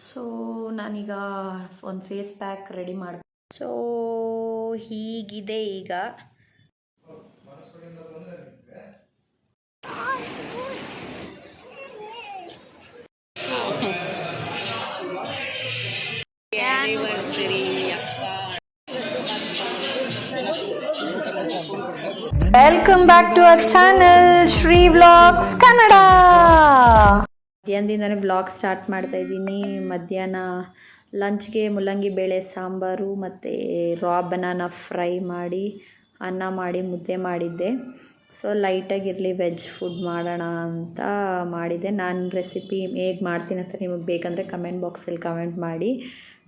So ನಾನೀಗ ಒಂದು face pack ready ಮಾಡಿ ಸೊ ಹೀಗಿದೆ ಈಗ. Welcome back to our channel Shri vlogs Kannada. ಮಧ್ಯಾಹ್ನದಿಂದನೇ ವ್ಲಾಗ್ ಸ್ಟಾರ್ಟ್ ಮಾಡ್ತಾ ಇದ್ದೀನಿ. ಮಧ್ಯಾಹ್ನ ಲಂಚ್ಗೆ ಮುಲ್ಲಂಗಿ ಬೇಳೆ ಸಾಂಬಾರು ಮತ್ತು ರಾ ಬನಾನಾ ಫ್ರೈ ಮಾಡಿ ಅನ್ನ ಮಾಡಿ ಮುದ್ದೆ ಮಾಡಿದ್ದೆ. ಸೊ ಲೈಟಾಗಿರಲಿ ವೆಜ್ ಫುಡ್ ಮಾಡೋಣ ಅಂತ ಮಾಡಿದೆ. ನಾನು ರೆಸಿಪಿ ಹೇಗೆ ಮಾಡ್ತೀನಿ ಅಂತ ನಿಮಗೆ ಬೇಕಂದರೆ ಕಮೆಂಟ್ ಬಾಕ್ಸಲ್ಲಿ ಕಮೆಂಟ್ ಮಾಡಿ.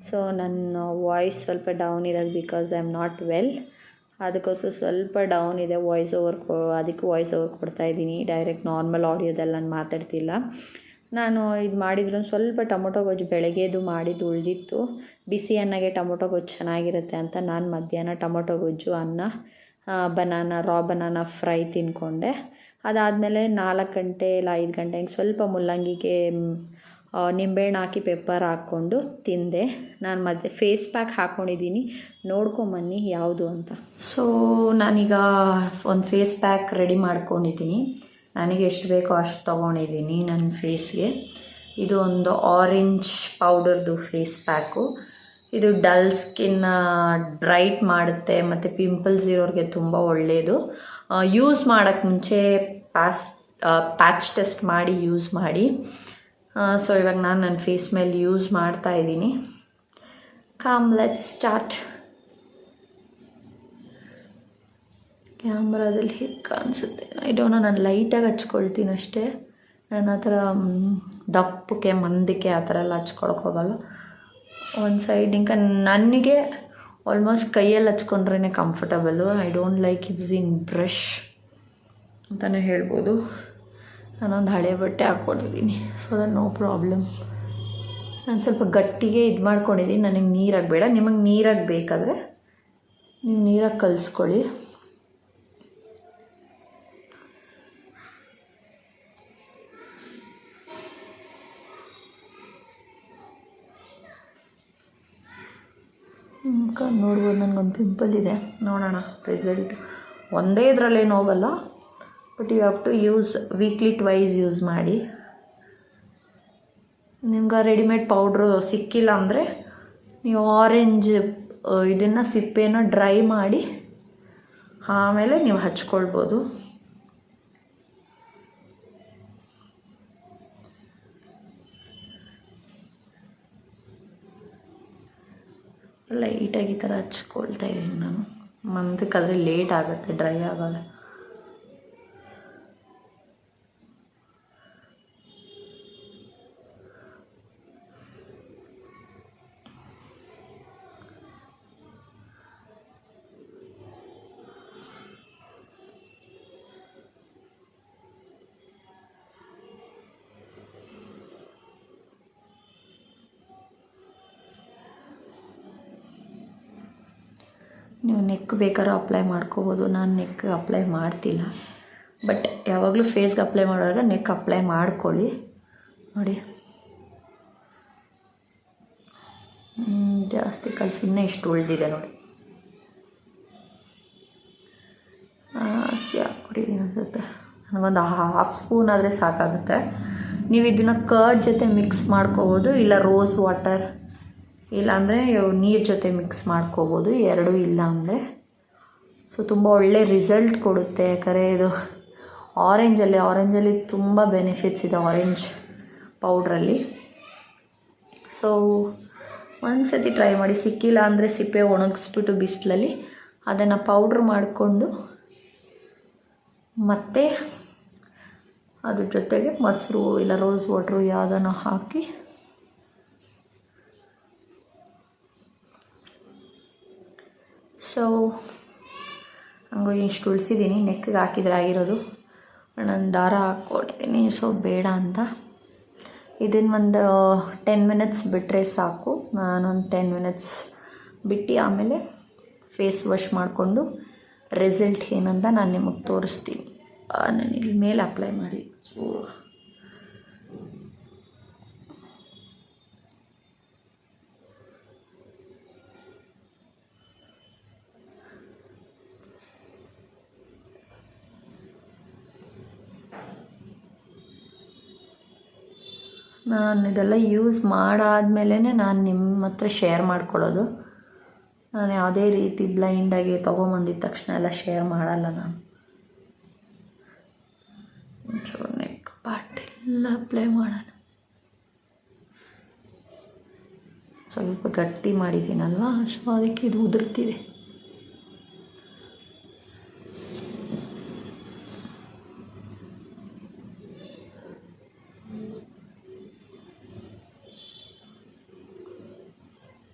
ಸೊ ನನ್ನ ವಾಯ್ಸ್ ಸ್ವಲ್ಪ ಡೌನ್ ಇರೋದು because I am not well, ಅದಕ್ಕೋಸ್ಕರ ಸ್ವಲ್ಪ ಡೌನ್ ಇದೆ. ಅದಕ್ಕೆ ವಾಯ್ಸ್ ಓವರ್ ಕೊಡ್ತಾಯಿದ್ದೀನಿ. ಡೈರೆಕ್ಟ್ ನಾರ್ಮಲ್ ಆಡಿಯೋದಲ್ಲಿ ನಾನು ಮಾತಾಡ್ತಿಲ್ಲ. ನಾನು ಇದು ಮಾಡಿದ್ರು ಸ್ವಲ್ಪ ಟೊಮೊಟೊ ಗೊಜ್ಜು ಬೆಳಗ್ಗೆದು ಮಾಡಿದ್ದು ಉಳಿದಿತ್ತು. ಬಿಸಿ ಅನ್ನಗೆ ಟೊಮೊಟೊ ಗೊಜ್ಜು ಚೆನ್ನಾಗಿರುತ್ತೆ ಅಂತ ನಾನು ಮಧ್ಯಾಹ್ನ ಟೊಮೊಟೊ ಗೊಜ್ಜು ಅನ್ನ ರಾ ಬನಾನಾ ಫ್ರೈ ತಿಂದ್ಕೊಂಡೆ. ಅದಾದಮೇಲೆ 4 ಗಂಟೆ ಇಲ್ಲ 5 ಗಂಟೆ ಹಿಂಗೆ ಸ್ವಲ್ಪ ಮುಲ್ಲಂಗಿಗೆ ನಿಂಬೆಹಣ್ಣು ಹಾಕಿ ಪೆಪ್ಪರ್ ಹಾಕ್ಕೊಂಡು ತಿಂದೆ. ನಾನು ಫೇಸ್ ಪ್ಯಾಕ್ ಹಾಕ್ಕೊಂಡಿದ್ದೀನಿ, ನೋಡ್ಕೊಂಬನ್ನಿ ಯಾವುದು ಅಂತ. ಸೊ ನಾನೀಗ ಒಂದು ಫೇಸ್ ಪ್ಯಾಕ್ ರೆಡಿ ಮಾಡ್ಕೊಂಡಿದ್ದೀನಿ. ನನಗೆ ಎಷ್ಟು ಬೇಕೋ ಅಷ್ಟು ತೊಗೊಂಡಿದ್ದೀನಿ ನನ್ನ ಫೇಸ್ಗೆ. ಇದು ಒಂದು ಆರೆಂಜ್ ಪೌಡರ್ದು ಫೇಸ್ ಪ್ಯಾಕು. ಇದು ಡಲ್ ಸ್ಕಿನ್ನ ಬ್ರೈಟ್ ಮಾಡುತ್ತೆ ಮತ್ತು ಪಿಂಪಲ್ಸ್ ಇರೋರಿಗೆ ತುಂಬ ಒಳ್ಳೆಯದು. ಯೂಸ್ ಮಾಡೋಕ್ಕೆ ಮುಂಚೆ ಪ್ಯಾಚ್ ಟೆಸ್ಟ್ ಮಾಡಿ ಯೂಸ್ ಮಾಡಿ. ಸೊ ಇವಾಗ ನಾನು ನನ್ನ ಫೇಸ್ ಮೇಲೆ ಯೂಸ್ ಮಾಡ್ತಾ ಇದ್ದೀನಿ. Let's start. ಕ್ಯಾಮ್ರಾದಲ್ಲಿ ಹೇಗೆ ಕಾಣಿಸುತ್ತೆ ಐ ಡೋಂಟ್ ನೋ. ನಾನು ಲೈಟಾಗಿ ಹಚ್ಕೊಳ್ತೀನಿ ಅಷ್ಟೇ. ನಾನು ಆ ಥರ ದಪ್ಪಕ್ಕೆ ಮಂದಕ್ಕೆ ಆ ಥರ ಎಲ್ಲ ಹಚ್ಕೊಳಕ್ಕೆ ಹೋಗಲ್ಲ. ಒಂದು ಸೈಡ್ ನನಗೆ ಆಲ್ಮೋಸ್ಟ್ ಕೈಯಲ್ಲಿ ಹಚ್ಕೊಂಡ್ರೇ comfortable. I don't like using brush ಅಂತಲೇ ಹೇಳ್ಬೋದು. ನಾನೊಂದು ಹಳೆ ಬಟ್ಟೆ ಹಾಕ್ಕೊಂಡಿದ್ದೀನಿ, ಸೊ ದಟ್ ನೋ ಪ್ರಾಬ್ಲಮ್. ನಾನು ಸ್ವಲ್ಪ ಗಟ್ಟಿಗೆ ಇದು ಮಾಡ್ಕೊಂಡಿದ್ದೀನಿ. ನನಗೆ ನೀರಾಗಿ ಬೇಡ. ನಿಮಗೆ ನೀರಾಗಿ ಬೇಕಾದರೆ ನೀವು ನೀರಾಗಿ ಕಲಿಸ್ಕೊಳ್ಳಿ. ನೋಡ್ಬೋದು ನನಗೊಂದು ಪಿಂಪಲ್ ಇದೆ. ನೋಡೋಣ ರಿಸಲ್ಟ್. ಒಂದೇ ಇದರಲ್ಲೇನು ಹೋಗಲ್ಲ, but you have to use weekly twice use ಮಾಡಿ. ನಿಮ್ಗೆ ರೆಡಿಮೇಡ್ ಪೌಡ್ರು ಸಿಕ್ಕಿಲ್ಲ ಅಂದರೆ ನೀವು ಆರೆಂಜ್ ಇದನ್ನು ಸಿಪ್ಪೆನ ಡ್ರೈ ಮಾಡಿ ಆಮೇಲೆ ನೀವು ಹಚ್ಕೊಳ್ಬೋದು. ಲೈಟಾಗಿ ಈ ಥರ ಹಚ್ಕೊಳ್ತಾ ಇದ್ದೀನಿ ನಾನು. ಮಂದಕ್ಕಾದರೆ ಲೇಟ್ ಆಗುತ್ತೆ, ಡ್ರೈ ಆಗೋಲ್ಲ. ನೀವು ನೆಕ್ ಬೇಕಾದ್ರೂ ಅಪ್ಲೈ ಮಾಡ್ಕೋಬೋದು. ನಾನು ನೆಕ್ ಅಪ್ಲೈ ಮಾಡ್ತಿಲ್ಲ, ಬಟ್ ಯಾವಾಗಲೂ ಫೇಸ್ಗೆ ಅಪ್ಲೈ ಮಾಡುವಾಗ ನೆಕ್ ಅಪ್ಲೈ ಮಾಡ್ಕೊಳ್ಳಿ. ನೋಡಿ ಜಾಸ್ತಿ ಕಲಿಸಿ ಇನ್ನೂ ಇಷ್ಟು ಉಳಿದಿದೆ ನೋಡಿ. ಜಾಸ್ತಿ ಹಾಕ್ಬಿಟ್ಟಿದ್ದೀನಿ ಅನ್ಸುತ್ತೆ. ನನಗೊಂದು 1/2 ಸ್ಪೂನ್ ಆದರೆ ಸಾಕಾಗುತ್ತೆ. ನೀವು ಇದನ್ನು ಕರ್ಡ್ ಜೊತೆ ಮಿಕ್ಸ್ ಮಾಡ್ಕೋಬೋದು, ಇಲ್ಲ ರೋಸ್ ವಾಟರ್ ಇಲ್ಲಾಂದರೆ ನೀರು ಜೊತೆ ಮಿಕ್ಸ್ ಮಾಡ್ಕೋಬೋದು, ಎರಡೂ ಇಲ್ಲ ಅಂದರೆ. ಸೊ ತುಂಬ ಒಳ್ಳೆ ರಿಸಲ್ಟ್ ಕೊಡುತ್ತೆ. ಯಾಕಂದರೆ ಇದು ಆರೆಂಜಲ್ಲಿ ತುಂಬ ಬೆನಿಫಿಟ್ಸ್ ಇದೆ ಆರೆಂಜ್ ಪೌಡ್ರಲ್ಲಿ. ಸೊ ಒಂದು ಸತಿ ಟ್ರೈ ಮಾಡಿ. ಸಿಕ್ಕಿಲ್ಲ ಅಂದರೆ ಸಿಪ್ಪೆ ಒಣಗಿಸ್ಬಿಟ್ಟು ಬಿಸಿಲಲ್ಲಿ ಅದನ್ನು ಪೌಡ್ರ್ ಮಾಡಿಕೊಂಡು ಮತ್ತು ಅದ್ರ ಜೊತೆಗೆ ಮೊಸರು ಇಲ್ಲ ರೋಸ್ ವಾಟ್ರು ಯಾವುದನ್ನು ಹಾಕಿ ಸೊ ಹಂಗೆ ಇಷ್ಟು ಉಳಿಸಿದ್ದೀನಿ. ನೆಕ್ಗೆ ಹಾಕಿದ್ರೆ ಆಗಿರೋದು. ನಾನು ದಾರ ಹಾಕ್ಕೊಟ್ಟಿದ್ದೀನಿ, ಸೊ ಬೇಡ ಅಂತ. ಇದನ್ನು ಒಂದು 10 ಮಿನಿಟ್ಸ್ ಬಿಟ್ಟರೆ ಸಾಕು. ನಾನೊಂದು 10 ಮಿನಿಟ್ಸ್ ಬಿಟ್ಟು ಆಮೇಲೆ ಫೇಸ್ ವಾಶ್ ಮಾಡಿಕೊಂಡು ರಿಸಲ್ಟ್ ಏನಂತ ನಾನು ನಿಮಗೆ ತೋರಿಸ್ತೀನಿ. ನಾನು ಇಲ್ಲಿ ಮೇಲೆ ಅಪ್ಲೈ ಮಾಡಿ. ಸೊ ನಾನು ಇದೆಲ್ಲ ಯೂಸ್ ಮಾಡಾದ್ಮೇಲೆ ನಾನು ನಿಮ್ಮ ಹತ್ರ ಶೇರ್ ಮಾಡ್ಕೊಳ್ಳೋದು. ನಾನು ಯಾವುದೇ ರೀತಿ ಬ್ಲೈಂಡಾಗಿ ತೊಗೊಂಬಂದಿದ ತಕ್ಷಣ ಎಲ್ಲ ಶೇರ್ ಮಾಡಲ್ಲ ನಾನು. ಒಂಚೂರು ನೆಕ್ ಪಾರ್ಟ್ ಎಲ್ಲ ಅಪ್ಲೈ ಮಾಡೋಣ. ಸ್ವಲ್ಪ ಗಟ್ಟಿ ಮಾಡಿದ್ದೀನಲ್ವಾ, ಸೊ ಅದಕ್ಕೆ ಇದು ಉದುರ್ತಿದೆ.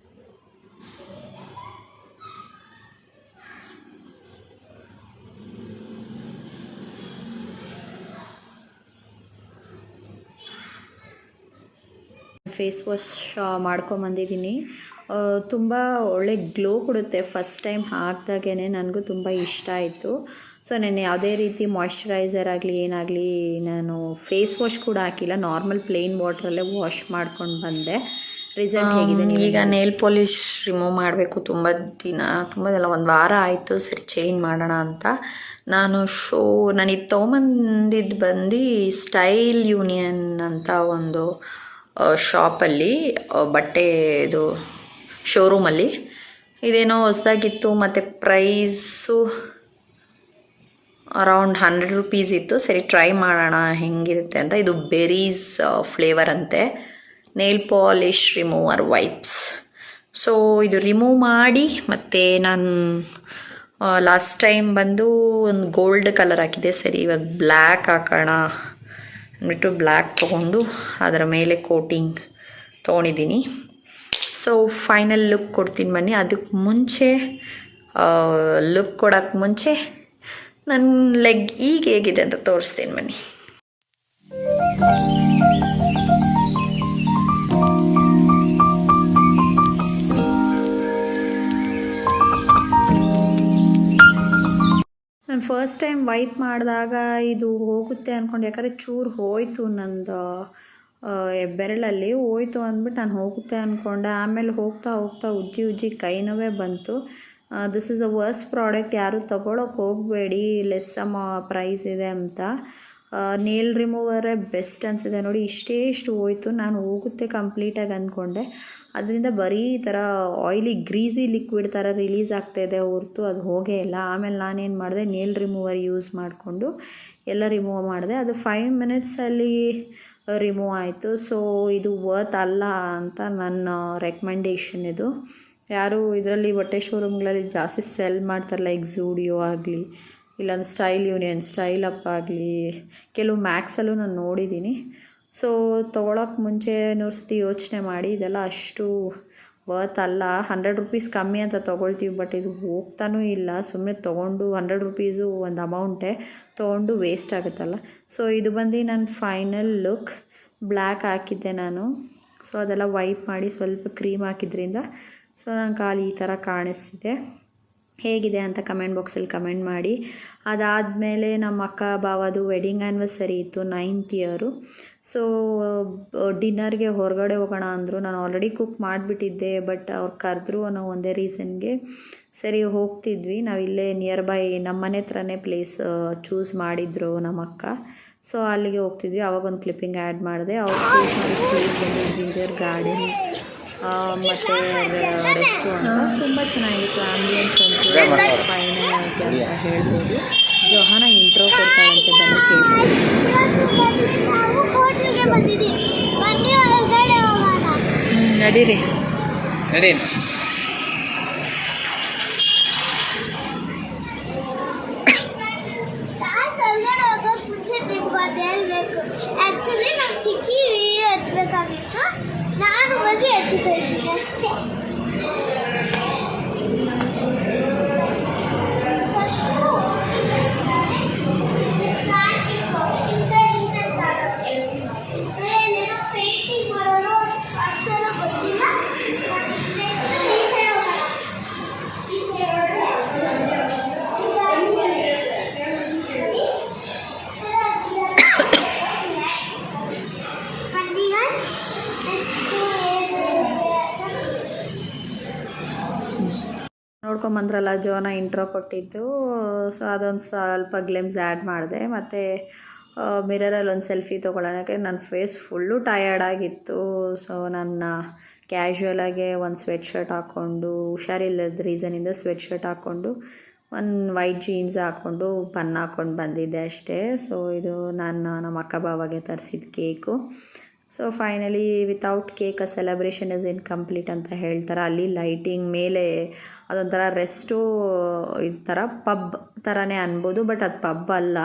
Face wash ಮಾಡ್ಕೊಂಬಂದಿದ್ದೀನಿ. ತುಂಬ ಒಳ್ಳೆ ಗ್ಲೋ ಕೊಡುತ್ತೆ. ಫಸ್ಟ್ ಟೈಮ್ ಹಾಕಿದಾಗೇ ನನಗೂ ತುಂಬ ಇಷ್ಟ ಆಯಿತು. ಸೊ ನಾನು ಯಾವುದೇ ರೀತಿ ಮಾಯ್ಶ್ಚರೈಸರ್ ಆಗಲಿ ಏನಾಗಲಿ ನಾನು ಫೇಸ್ ವಾಶ್ ಕೂಡ ಹಾಕಿಲ್ಲ, ನಾರ್ಮಲ್ ಪ್ಲೇನ್ ವಾಟ್ರಲ್ಲೇ ವಾಶ್ ಮಾಡ್ಕೊಂಡು ಬಂದೆ. ರಿಸಲ್ಟ್ ಹೇಗಿದೆ? ಈಗ ನೇಲ್ ಪಾಲಿಶ್ ರಿಮೂವ್ ಮಾಡಬೇಕು. ತುಂಬ ದಿನ ಒಂದು ವಾರ ಆಯಿತು ಸರಿ ಚೇಂಜ್ ಮಾಡೋಣ ಅಂತ. ನಾನು ಇದು ತೊಗೊಂಬಂದಿದ್ದು ಬಂದು ಸ್ಟೈಲ್ ಯೂನಿಯನ್ ಅಂತ ಒಂದು ಶಾಪಲ್ಲಿ, ಬಟ್ಟೆದು ಶೋರೂಮಲ್ಲಿ. ಇದೇನೋ ಹೊಸ್ದಾಗಿತ್ತು ಮತ್ತು ಪ್ರೈಸು ಅರೌಂಡ್ 100 ರೂಪೀಸ್ ಇತ್ತು. ಸರಿ ಟ್ರೈ ಮಾಡೋಣ ಹೆಂಗಿರುತ್ತೆ ಅಂತ. ಇದು ಬೆರೀಸ್ ಫ್ಲೇವರ್ ಅಂತೆ, nail polish remover wipes. So ಇದು ರಿಮೂವ್ ಮಾಡಿ, ಮತ್ತು ನಾನು ಲಾಸ್ಟ್ ಟೈಮ್ ಬಂದು ಒಂದು ಗೋಲ್ಡ್ ಕಲರ್ ಹಾಕಿದೆ. ಸರಿ ಇವಾಗ ಬ್ಲ್ಯಾಕ್ ಹಾಕೋಣ ಅಂದ್ಬಿಟ್ಟು ಬ್ಲ್ಯಾಕ್ ತೊಗೊಂಡು ಅದರ ಮೇಲೆ ಕೋಟಿಂಗ್ ತೊಗೊಂಡಿದ್ದೀನಿ. ಸೊ ಫೈನಲ್ ಲುಕ್ ಕೊಡ್ತೀನಿ ಬನ್ನಿ. ಅದಕ್ಕೆ ಮುಂಚೆ ಲುಕ್ ಕೊಡೋಕ್ಕೆ ಮುಂಚೆ ನನ್ನ ಲೆಗ್ ಈಗ ಹೇಗಿದೆ ಅಂತ ತೋರಿಸ್ತೀನಿ ಬನ್ನಿ. ನಾನು ಫಸ್ಟ್ ಟೈಮ್ ವೈಪ್ ಮಾಡಿದಾಗ ಇದು ಹೋಗುತ್ತೆ ಅಂದ್ಕೊಂಡು, ಯಾಕಂದರೆ ಚೂರು ಹೋಯಿತು ನಂದು ಬೆರಳಲ್ಲಿ ಹೋಯ್ತು ಅಂದ್ಬಿಟ್ಟು ನಾನು ಹೋಗುತ್ತೆ ಅಂದ್ಕೊಂಡೆ. ಆಮೇಲೆ ಹೋಗ್ತಾ ಹೋಗ್ತಾ ಉಜ್ಜಿ ಕೈ ನೋವೇ ಬಂತು. This is a worst product. ಯಾರು ತೊಗೊಳಕ್ಕೆ ಹೋಗಬೇಡಿ, ಲೆಸ್ ಪ್ರೈಸ್ ಇದೆ ಅಂತ. ನೇಲ್ ರಿಮೂವರೇ ಬೆಸ್ಟ್ ಅನಿಸಿದೆ ನೋಡಿ. ಇಷ್ಟು ಹೋಯಿತು. ನಾನು ಹೋಗುತ್ತೆ ಕಂಪ್ಲೀಟಾಗಿ ಅಂದ್ಕೊಂಡೆ, ಅದರಿಂದ ಬರೀ ಈ ಥರ ಆಯಿಲಿ ಗ್ರೀಸಿ ಲಿಕ್ವಿಡ್ ಥರ ರಿಲೀಸ್ ಆಗ್ತಾಯಿದೆ ಹೊರತು ಅದು ಹೋಗೇ ಇಲ್ಲ. ಆಮೇಲೆ ನಾನೇನು ಮಾಡಿದೆ, ನೇಲ್ ರಿಮೂವರ್ ಯೂಸ್ ಮಾಡಿಕೊಂಡು ಎಲ್ಲ ರಿಮೂವ್ ಮಾಡಿದೆ. ಅದು 5 ಮಿನಿಟ್ಸಲ್ಲಿ ರಿಮೂವ್ ಆಯಿತು. ಸೊ ಇದು ವರ್ತ್ ಅಲ್ಲ ಅಂತ ನನ್ನ ರೆಕಮೆಂಡೇಷನ್. ಇದು ಯಾರು ಇದರಲ್ಲಿ ಬಟ್ಟೆ ಶೋರೂಮ್ಗಳಲ್ಲಿ ಜಾಸ್ತಿ ಸೆಲ್ ಮಾಡ್ತಾರೆ, ಲೈಕ್ ಝೂಡಿಯೋ ಆಗಲಿ, ಇಲ್ಲಾಂದ್ರೆ ಸ್ಟೈಲ್ ಯೂನಿಯನ್, ಸ್ಟೈಲ್ ಅಪ್ ಆಗಲಿ, ಕೆಲವು ಮ್ಯಾಕ್ಸಲ್ಲೂ ನಾನು ನೋಡಿದ್ದೀನಿ. ಸೊ ತೊಗೊಳಕ್ಕೆ ಮುಂಚೆ 100 ಸತಿ ಯೋಚನೆ ಮಾಡಿ. ಇದೆಲ್ಲ ಅಷ್ಟು ವರ್ತ್ ಅಲ್ಲ. 100 ರೂಪೀಸ್ ಕಮ್ಮಿ ಅಂತ ತೊಗೊಳ್ತೀವಿ, ಬಟ್ ಇದು ಹೋಗ್ತಾನೂ ಇಲ್ಲ. ಸುಮ್ಮನೆ ತೊಗೊಂಡು 100 ರೂಪೀಸು ಒಂದು ಅಮೌಂಟೇ ತೊಗೊಂಡು ವೇಸ್ಟ್ ಆಗುತ್ತಲ್ಲ. ಸೊ ಇದು ಬಂದು ನನ್ನ ಫೈನಲ್ ಲುಕ್. ಬ್ಲ್ಯಾಕ್ ಹಾಕಿದ್ದೆ ನಾನು. ಸೊ ಅದೆಲ್ಲ ವೈಪ್ ಮಾಡಿ ಸ್ವಲ್ಪ ಕ್ರೀಮ್ ಹಾಕಿದ್ರಿಂದ ಸೊ ನನ್ನ ಕಾಲು ಈ ಥರ ಕಾಣಿಸ್ತಿದೆ. ಹೇಗಿದೆ ಅಂತ ಕಮೆಂಟ್ ಬಾಕ್ಸಲ್ಲಿ ಕಮೆಂಟ್ ಮಾಡಿ. ಅದಾದಮೇಲೆ ನಮ್ಮ ಅಕ್ಕ ಬಾವದು ವೆಡ್ಡಿಂಗ್ ಆ್ಯನಿವರ್ಸರಿ ಇತ್ತು, 9th ಇಯರು. ಸೊ ಡಿನ್ನರ್ಗೆ ಹೊರಗಡೆ ಹೋಗೋಣ ಅಂದರು. ನಾನು ಆಲ್ರೆಡಿ ಕುಕ್ ಮಾಡಿಬಿಟ್ಟಿದ್ದೆ, ಬಟ್ ಅವ್ರು ಕರೆದ್ರು ಅನ್ನೋ ಒಂದೇ ರೀಸನ್ಗೆ ಸರಿ ಹೋಗ್ತಿದ್ವಿ. ನಾವಿಲ್ಲೇ ನಿಯರ್ ಬೈ ನಮ್ಮ ಮನೆ ಹತ್ರನೇ ಪ್ಲೇಸ್ ಚೂಸ್ ಮಾಡಿದ್ರು ನಮ್ಮ ಅಕ್ಕ. ಸೊ ಅಲ್ಲಿಗೆ ಹೋಗ್ತಿದ್ವಿ. ಆವಾಗೊಂದು ಕ್ಲಿಪ್ಪಿಂಗ್ ಆ್ಯಡ್ ಮಾಡಿದೆ. ಅವ್ರು ಚೂಸ್ ಮಾಡಿದ ಪ್ಲೇಸ್ ಬಂದು ಜಿಂಜರ್ ಗಾರ್ಡನ್ ಮತ್ತು ರೆಸ್ಟೋರೆಂಟ್. ತುಂಬ ಚೆನ್ನಾಗಿತ್ತು. ಆಂಬಿಯನ್ಸ್ ಅಂತೂ ಫೈನಲ್ ಆಯಿತು ಅಂತ ಹೇಳ್ಬೋದು. ಜೋಹಾನ ಇಂಟ್ರೋ ಕೊಡ್ತಾಳಂತೆ, ಬಂದು ಕೇಳಿಸ್ತೀನಿ. ನಡೀರಿ ಆಕ್ಚುಲಿ ನಾನು ಚಿಕ್ಕಿ ವಿಡಿಯೋ ಎತ್ತಬೇಕಾಗಿತ್ತು, ನಾನು ಬಂದು ಎತ್ತುತ್ತಾ ಇದ್ದೀನಿ ಅಷ್ಟೇ. ನೋಡ್ಕೊಂಬಂದ್ರಲ್ಲ ಜೋನ ಇಂಟ್ರೋ ಕೊಟ್ಟಿದ್ದು. ಸೊ ಅದೊಂದು ಸ್ವಲ್ಪ ಗ್ಲಿಮ್ಸ್ ಆ್ಯಡ್ ಮಾಡಿದೆ. ಮತ್ತು ಮಿರರಲ್ಲಿ ಒಂದು ಸೆಲ್ಫಿ ತೊಗೊಳ್ಳೋಕ್ಕೆ ನನ್ನ ಫೇಸ್ ಫುಲ್ಲು ಟಯರ್ಡಾಗಿತ್ತು. ಸೊ ನನ್ನ ಕ್ಯಾಶುವಲಾಗೆ ಒಂದು ಸ್ವೆಟ್ ಶರ್ಟ್ ಹಾಕ್ಕೊಂಡು, ಹುಷಾರಿಲ್ಲದ ರೀಸನಿಂದ ಸ್ವೆಟ್ ಶರ್ಟ್ ಹಾಕ್ಕೊಂಡು ಒಂದು ವೈಟ್ ಜೀನ್ಸ್ ಹಾಕ್ಕೊಂಡು ಬನ್ ಹಾಕ್ಕೊಂಡು ಬಂದಿದ್ದೆ ಅಷ್ಟೇ. ಸೊ ಇದು ನಾನು ನಮ್ಮ ಅಕ್ಕ ಬಾವಾಗೆ ತರಿಸಿದ cake. So finally without cake a celebration is incomplete ಅಂತ ಹೇಳ್ತಾರೆ. ಅಲ್ಲಿ ಲೈಟಿಂಗ್ ಮೇಲೆ ಅದೊಂಥರ ರೆಸ್ಟು ಈ ಥರ ಪಬ್ ಥರನೇ ಅನ್ಬೋದು, ಬಟ್ ಅದು ಪಬ್ ಅಲ್ಲ.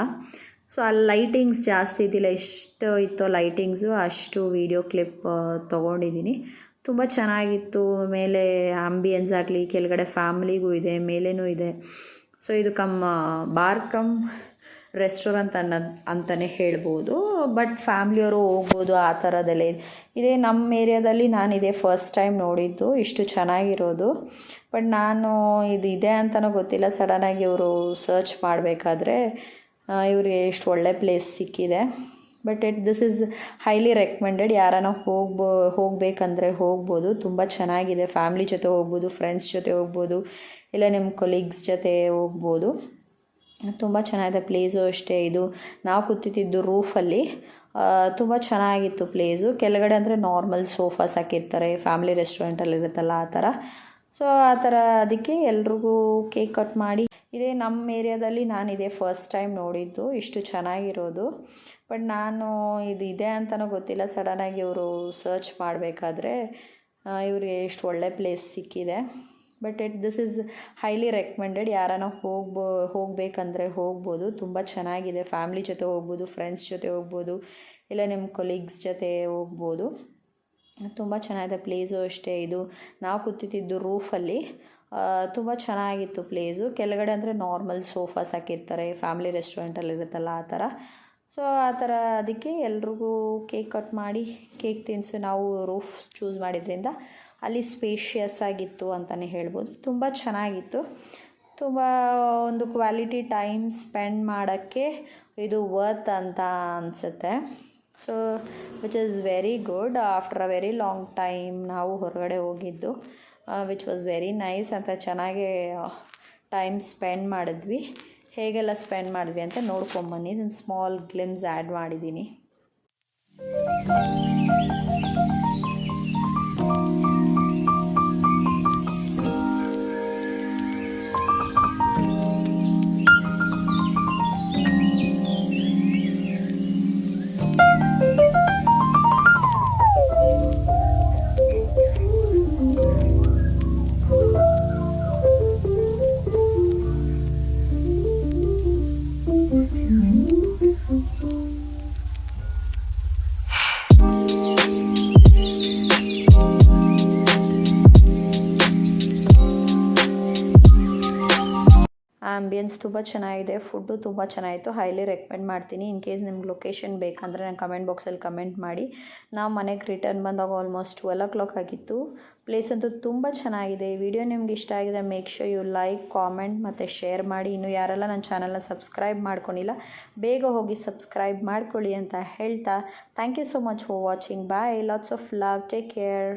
ಸೊ ಅಲ್ಲಿ ಲೈಟಿಂಗ್ಸ್ ಜಾಸ್ತಿ ಇದ್ದಿಲ್ಲ, ಎಷ್ಟು ಇತ್ತೋ ಲೈಟಿಂಗ್ಸು ಅಷ್ಟು ವೀಡಿಯೋ ಕ್ಲಿಪ್ ತೊಗೊಂಡಿದ್ದೀನಿ. ತುಂಬ ಚೆನ್ನಾಗಿತ್ತು. ಮೇಲೆ ಆಂಬಿಯನ್ಸ್ ಆಗಲಿ, ಕೆಳಗಡೆ ಫ್ಯಾಮ್ಲಿಗೂ ಇದೆ, ಮೇಲೇನೂ ಇದೆ. ಸೊ ಇದು ಬಾರ್ ಕಮ್ ರೆಸ್ಟೋರೆಂಟ್ ಅಂತಲೇ ಹೇಳ್ಬೋದು, ಬಟ್ ಫ್ಯಾಮ್ಲಿಯವರು ಹೋಗ್ಬೋದು ಆ ಥರದಲ್ಲೇ ಇದೆ. ನಮ್ಮ ಏರಿಯಾದಲ್ಲಿ ನಾನು ಇದೇ ಫಸ್ಟ್ ಟೈಮ್ ನೋಡಿದ್ದು ಇಷ್ಟು ಚೆನ್ನಾಗಿರೋದು. ಬಟ್ ನಾನು ಇದು ಇದೆ ಅಂತಲೂ ಗೊತ್ತಿಲ್ಲ. ಸಡನ್ನಾಗಿ ಇವರು ಸರ್ಚ್ ಮಾಡಬೇಕಾದ್ರೆ ಇವ್ರಿಗೆ ಎಷ್ಟು ಒಳ್ಳೆ ಪ್ಲೇಸ್ ಸಿಕ್ಕಿದೆ. But this is highly recommended. ಯಾರನ್ನ ಹೋಗಬೇಕಂದ್ರೆ ಹೋಗ್ಬೋದು. ತುಂಬ ಚೆನ್ನಾಗಿದೆ. ಫ್ಯಾಮ್ಲಿ ಜೊತೆ ಹೋಗ್ಬೋದು, ಫ್ರೆಂಡ್ಸ್ ಜೊತೆ ಹೋಗ್ಬೋದು, ಇಲ್ಲ ನಿಮ್ಮ ಕೊಲೀಗ್ಸ್ ಜೊತೆ ಹೋಗ್ಬೋದು. ತುಂಬ ಚೆನ್ನಾಗಿದೆ ಪ್ಲೇಸು ಅಷ್ಟೇ. ಇದು ನಾವು ಕೂತಿದ್ದು ರೂಫಲ್ಲಿ. ತುಂಬ ಚೆನ್ನಾಗಿತ್ತು ಪ್ಲೇಸು. ಕೆಳಗಡೆ ಅಂದರೆ ನಾರ್ಮಲ್ ಸೋಫಾಸ್ ಹಾಕಿರ್ತಾರೆ, ಫ್ಯಾಮಿಲಿ ರೆಸ್ಟೋರೆಂಟಲ್ಲಿರುತ್ತಲ್ಲ ಆ ಥರ. ಸೊ ಆ ಥರ ಅದಕ್ಕೆ ಎಲ್ರಿಗೂ ಕೇಕ್ ಕಟ್ ಮಾಡಿ, ಇದೇ ನಮ್ಮ ಏರಿಯಾದಲ್ಲಿ ನಾನು ಇದೇ ಫಸ್ಟ್ ಟೈಮ್ ನೋಡಿದ್ದು ಇಷ್ಟು ಚೆನ್ನಾಗಿರೋದು. ಬಟ್ ನಾನು ಇದು ಇದೆ ಅಂತಲೂ ಗೊತ್ತಿಲ್ಲ. ಸಡನ್ನಾಗಿ ಇವರು ಸರ್ಚ್ ಮಾಡಬೇಕಾದ್ರೆ ಇವ್ರಿಗೆ ಎಷ್ಟು ಒಳ್ಳೆ ಪ್ಲೇಸ್ ಸಿಕ್ಕಿದೆ. But this is highly recommended. ಯಾರನ್ನ ಹೋಗಬೇಕಂದ್ರೆ ಹೋಗ್ಬೋದು. ತುಂಬ ಚೆನ್ನಾಗಿದೆ. ಫ್ಯಾಮ್ಲಿ ಜೊತೆ ಹೋಗ್ಬೋದು, ಫ್ರೆಂಡ್ಸ್ ಜೊತೆ ಹೋಗ್ಬೋದು, ಇಲ್ಲ ನಿಮ್ಮ ಕೊಲೀಗ್ಸ್ ಜೊತೆ ಹೋಗ್ಬೋದು. ತುಂಬ ಚೆನ್ನಾಗಿದೆ ಪ್ಲೇಸು ಅಷ್ಟೇ. ಇದು ನಾವು ಕೂತಿದ್ದು ರೂಫಲ್ಲಿ. ತುಂಬ ಚೆನ್ನಾಗಿತ್ತು ಪ್ಲೇಸು. ಕೆಳಗಡೆ ಅಂದರೆ ನಾರ್ಮಲ್ ಸೋಫಾಸ್ ಹಾಕಿರ್ತಾರೆ, ಫ್ಯಾಮಿಲಿ ರೆಸ್ಟೋರೆಂಟಲ್ಲಿರುತ್ತಲ್ಲ ಆ ಥರ. ಸೊ ಆ ಥರ ಅದಕ್ಕೆ ಎಲ್ರಿಗೂ ಕೇಕ್ ಕಟ್ ಮಾಡಿ ಕೇಕ್ ತಿನ್ನಿಸಿ ನಾವು ರೂಫ್ ಚೂಸ್ ಮಾಡಿದ್ರಿಂದ ಅಲ್ಲಿ ಸ್ಪೇಷಿಯಸ್ ಆಗಿತ್ತು ಅಂತಲೇ ಹೇಳ್ಬೋದು. ತುಂಬ ಚೆನ್ನಾಗಿತ್ತು. ತುಂಬ ಒಂದು ಕ್ವಾಲಿಟಿ ಟೈಮ್ ಸ್ಪೆಂಡ್ ಮಾಡೋಕ್ಕೆ ಇದು ವರ್ತ್ ಅಂತ ಅನಿಸುತ್ತೆ. So which is very good. After a very long time ನಾವು ಹೊರಗಡೆ ಹೋಗಿದ್ದು, ವಿಚ್ ವಾಸ್ ವೆರಿ ನೈಸ್. ಅಂತ ಚೆನ್ನಾಗಿ ಟೈಮ್ ಸ್ಪೆಂಡ್ ಮಾಡಿದ್ವಿ. ಹೇಗೆಲ್ಲ ಸ್ಪೆಂಡ್ ಮಾಡಿದ್ವಿ ಅಂತ ನೋಡ್ಕೊಂಬನ್ನಿ. ಸ್ಮಾಲ್ ಗ್ಲಿಮ್ಸ್ ಆ್ಯಡ್ ಮಾಡಿದ್ದೀನಿ. ಆಂಬಿಯನ್ಸ್ ತುಂಬ ಚೆನ್ನಾಗಿದೆ. ಫುಡ್ಡು ತುಂಬ ಚೆನ್ನಾಗಿತ್ತು. ಹೈಲಿ ರೆಕಮೆಂಡ್ ಮಾಡ್ತೀನಿ. ಇನ್ ಕೇಸ್ ನಿಮ್ಗೆ ಲೊಕೇಶನ್ ಬೇಕಂದರೆ ನಾನು ಕಮೆಂಟ್ ಬಾಕ್ಸಲ್ಲಿ ಕಮೆಂಟ್ ಮಾಡಿ. ನಾವು ಮನೆಗೆ ರಿಟರ್ನ್ ಬಂದಾಗ ಆಲ್ಮೋಸ್ಟ್ 12 o'clock ಆಗಿತ್ತು. ಪ್ಲೇಸ್ ಅಂತೂ ತುಂಬ ಚೆನ್ನಾಗಿದೆ. ಈ ವಿಡಿಯೋ ನಿಮ್ಗೆ ಇಷ್ಟ ಆಗಿದೆ make sure you like, comment ಮತ್ತು ಶೇರ್ ಮಾಡಿ. ಇನ್ನು ಯಾರೆಲ್ಲ ನನ್ನ ಚಾನಲ್ನ ಸಬ್ಸ್ಕ್ರೈಬ್ ಮಾಡ್ಕೊಂಡಿಲ್ಲ ಬೇಗ ಹೋಗಿ ಸಬ್ಸ್ಕ್ರೈಬ್ ಮಾಡ್ಕೊಳ್ಳಿ ಅಂತ ಹೇಳ್ತಾ thank you so much for watching. Bye. Lots of love. Take care.